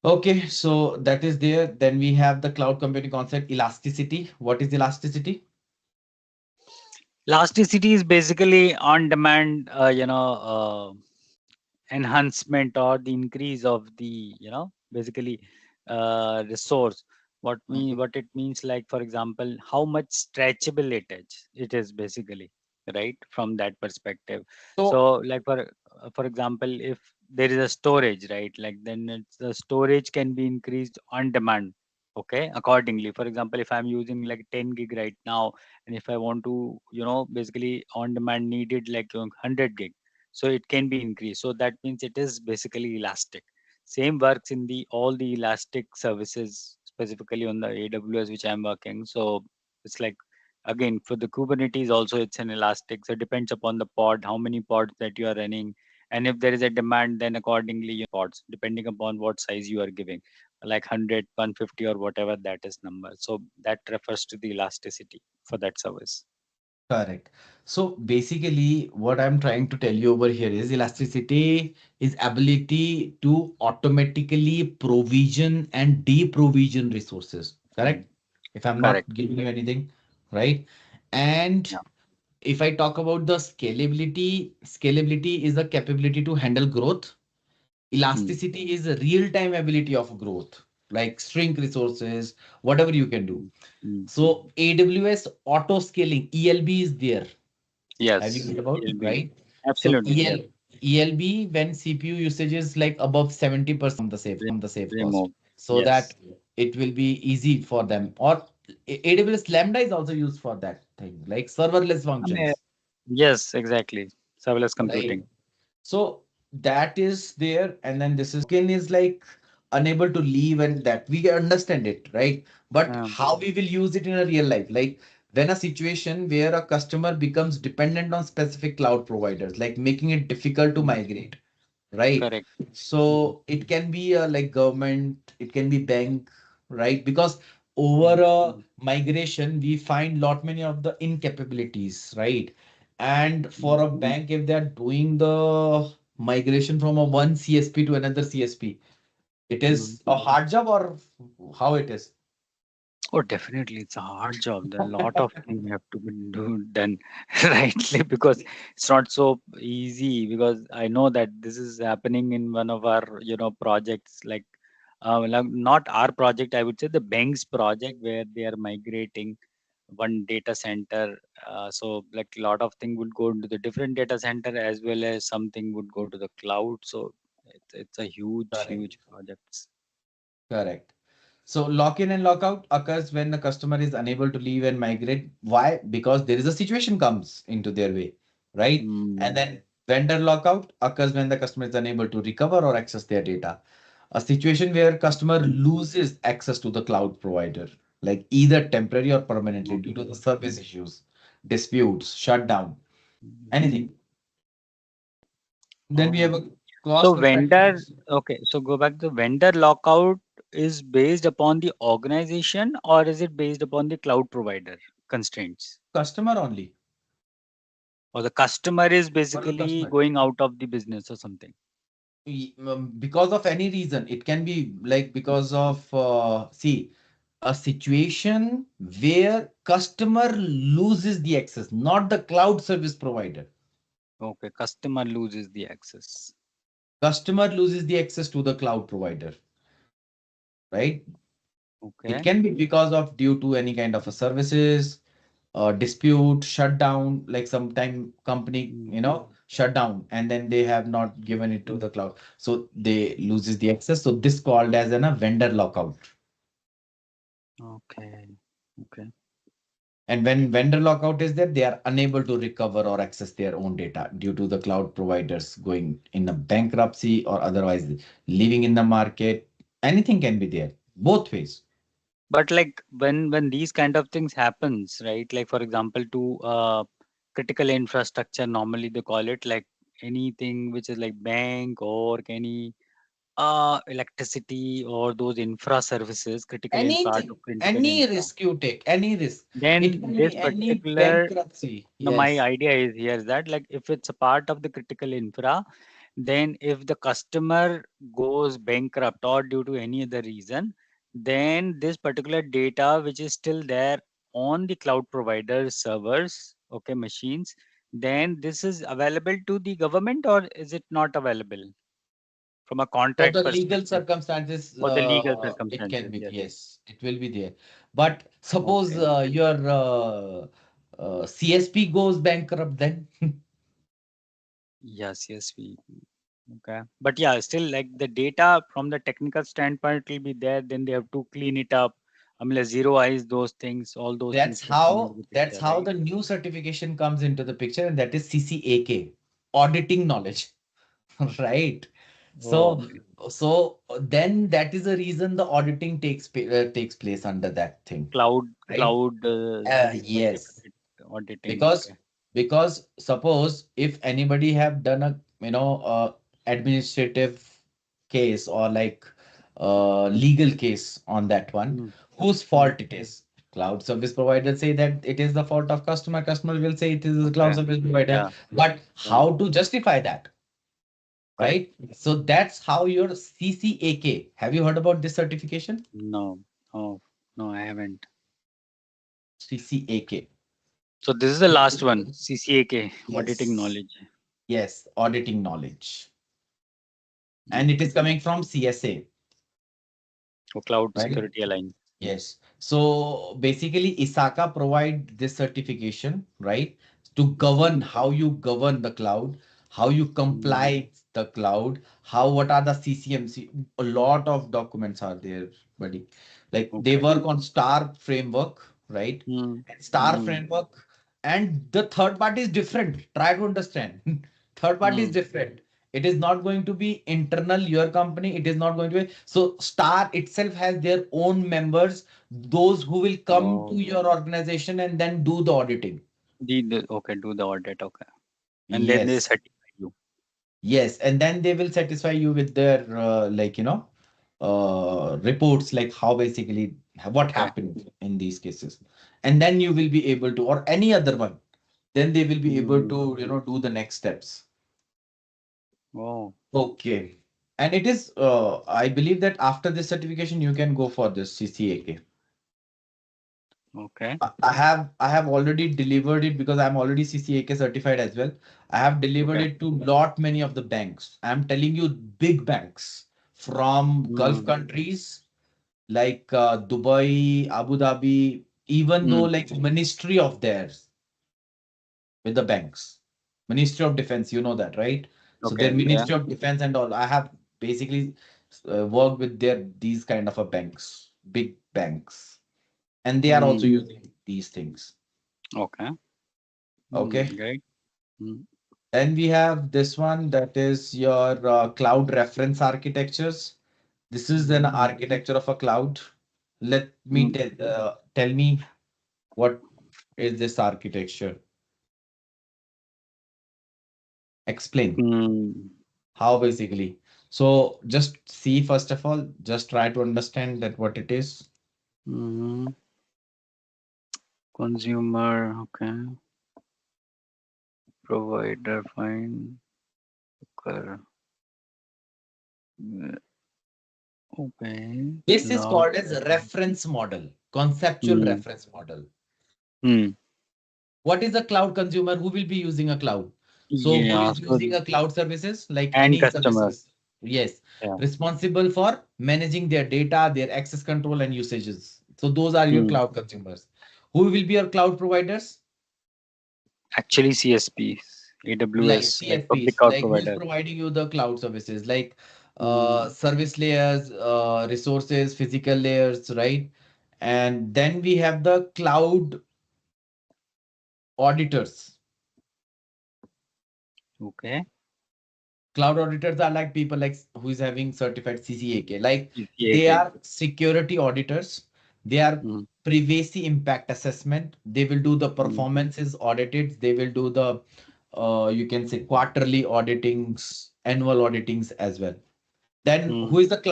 Okay, so that is there. Then we have the cloud computing concept, elasticity. What is elasticity? Elasticity is basically on demand, enhancement or the increase of the, basically resource. What it means, like for example, how much stretchable it is basically, right, from that perspective. So So like for example, if there is a storage, right, like then the storage can be increased on demand. Okay, accordingly, for example, if I'm using like 10 gig right now, and if I want to, basically on demand needed like 100 gig, so it can be increased. So that means it is basically elastic. Same works in the all the elastic services, specifically on the AWS which I'm working. So it's like, again, for the Kubernetes also, it's an elastic, so it depends upon the pod, how many pods that you are running, and if there is a demand, then accordingly pods, depending upon what size you are giving, like 100, 150, or whatever that is number. So that refers to the elasticity for that service. correct. So basically, what I'm trying to tell you over here is elasticity is ability to automatically provision and deprovision resources. Mm, Correct? If I'm not correct. giving you anything, right? And Yeah. if I talk about the scalability, scalability is the capability to handle growth. Mm, Elasticity is a real-time ability of growth, like shrink resources, whatever you can do. mm, mm. So AWS auto scaling, ELB is there. Have you Yes, heard about, it'll be right? So absolutely, yes. ELB, when CPU usage is like above 70% from the safe cost, Remove. so that Yes. it will be easy for them. Or AWS Lambda is also used for that thing, like serverless I mean, functions, yes, exactly. Serverless right? computing. So that is there, and then this is token is like unable to leave, and that we understand it, right? But Um, how we will use it in a real life, like when a situation where a customer becomes dependent on specific cloud providers, like making it difficult to mm, migrate, right? correct. Mhm, So it can be like government, it can be bank, right? Because mm, over a migration, we find lot many of the incapabilities, right? And mm, for a bank, if they're doing the migration from a one CSP to another CSP, it mm. is a hard job or how it is? Oh, definitely, it's a hard job. There are a lot of things have to be done rightly, because it's not so easy. Because I know that this is happening in one of our, projects, like not our project, I would say the bank's project, where they are migrating one data center. So like a lot of thing would go into the different data center, as well as something would go to the cloud. So it's a huge, Correct. huge project. Correct. So lock-in and lockout occurs when the customer is unable to leave and migrate. Why? Because there is a situation comes into their way, right? And Mm, then vendor lockout occurs when the customer is unable to recover or access their data. A situation where customer loses access to the cloud provider, like either temporary or permanently due to the service issues, disputes, shutdown, anything. Then we have oh. a So cost vendor, effectiveness. okay. So go back to vendor lockout is based upon the organization, or is it based upon the cloud provider constraints? Customer only. Or the customer is For the basically customer. going out of the business or something? Because of any reason. It can be like because of, see, a situation where customer loses the access, not the cloud service provider. Okay, customer loses the access. Customer loses the access to the cloud provider, right? It Okay. can be because of due to any kind of a services, dispute, shutdown, like sometime company, Mm, shut down and then they have not given it to the cloud. So they loses the access. So this called as a vendor lockout. okay. Okay. And when vendor lockout is there, they are unable to recover or access their own data due to the cloud providers going in a bankruptcy or otherwise leaving in the market. Anything can be there, both ways. But like when these kind of things happens, right? Like for example, to critical infrastructure, normally they call it like anything which is like bank or any electricity or those infra services, critical part Anything, of critical any infra. risk you take, any risk. It Then can this be any particular, bankruptcy. now my Yes. idea is here is that like if it's a part of the critical infra, then if the customer goes bankrupt or due to any other reason, then this particular data which is still there on the cloud provider servers, okay, machines, then this is available to the government or is it not available from a For contract the legal perspective circumstances, for the legal it can circumstances? be, Yes. yes, it will be there. But suppose Okay. your CSP goes bankrupt, then Yes, yes, we okay. But yeah, still like the data from the technical standpoint will be there, then they have to clean it up. I mean, like zeroize those things, all those things should come into the that's picture, how right? the new certification comes into the picture, and that is CCAK, auditing knowledge. Right. Oh, So, okay. then that is the reason the auditing takes place under that thing, right? Cloud Yes, auditing. because Okay. suppose if anybody have done a administrative case or like legal case on that one, Mm, whose mm, fault it is? Cloud service provider say that it is the fault of customer will say it is the cloud okay. service provider, Yeah. but Yeah. how to justify that? Correct. Right? So that's how your CCAK. Have you heard about this certification? No. Oh, no, I haven't. CCAK. So this is the last one. CCAK, auditing Yes. knowledge. Yes, auditing knowledge. And it is Okay. coming from CSA, For Cloud right? Security Alliance. Yes. So basically, ISACA provide this certification, right, to govern how you govern the cloud, how you Mm, comply the cloud, what are the CCMC. A lot of documents are there, buddy. Like they okay. work on STAR framework, right? Mm, And STAR mm, framework, and the third party is different. Try to understand. Third party is mm. different. It is not going to be internal your company. It is not going to be. So Star itself has their own members, those who will come to Oh, your organization and then do the auditing. okay, do the audit. Okay. And then they Yes. certify you. Yes. And then they will satisfy you with their reports, like how basically what Okay. happened in these cases. And then you will be able to, or any other one, then they will be able Mm. to, do the next steps. Oh, Okay. And it is, I believe that after this certification, you can go for this CCAK. okay. I have already delivered it because I'm already CCAK certified as well. I have delivered Okay. it to lot many of the banks. I'm telling you, big banks from Gulf Mm. countries like Dubai, Abu Dhabi, even though Mm. like ministry of theirs with the banks, Ministry of Defense, you know that, right? So their Okay. Yeah. Ministry of Defense and all. I have basically worked with these kind of a banks, big banks, and they are also Mm. using these things. Okay. Okay. Mm. Great. Mm. Then we have this one, that is your cloud reference architectures. This is an Mm. architecture of a cloud. Let me Mm. tell me what is this architecture. Explain Mm. how basically. So just see, first of all, just try to understand that what it is. Mm. Consumer. Okay. Provider. Fine. Okay. Okay. This is Cloud. called as a reference model, conceptual Mm. reference model. Mm. What is a cloud consumer? Who will be using a cloud? So who Yeah. is So using a cloud services, like and any customer. services? Yes, Yeah. responsible for managing their data, their access control and usages. So those are your Mm. cloud consumers. Who will be your cloud providers? Actually, CSPs, Like AWS, like public CSPs, cloud like who's provider. providing you the cloud services, like Mm. service layers, resources, physical layers, right? And then we have the cloud auditors. Okay. Cloud auditors are like people like who is having certified CCAK. Like they CCAK. are security auditors. They are Mm. privacy impact assessment. They will do the Mm. performances audited. They will do the you can say quarterly auditings, annual auditings as well. Then Mm. who is the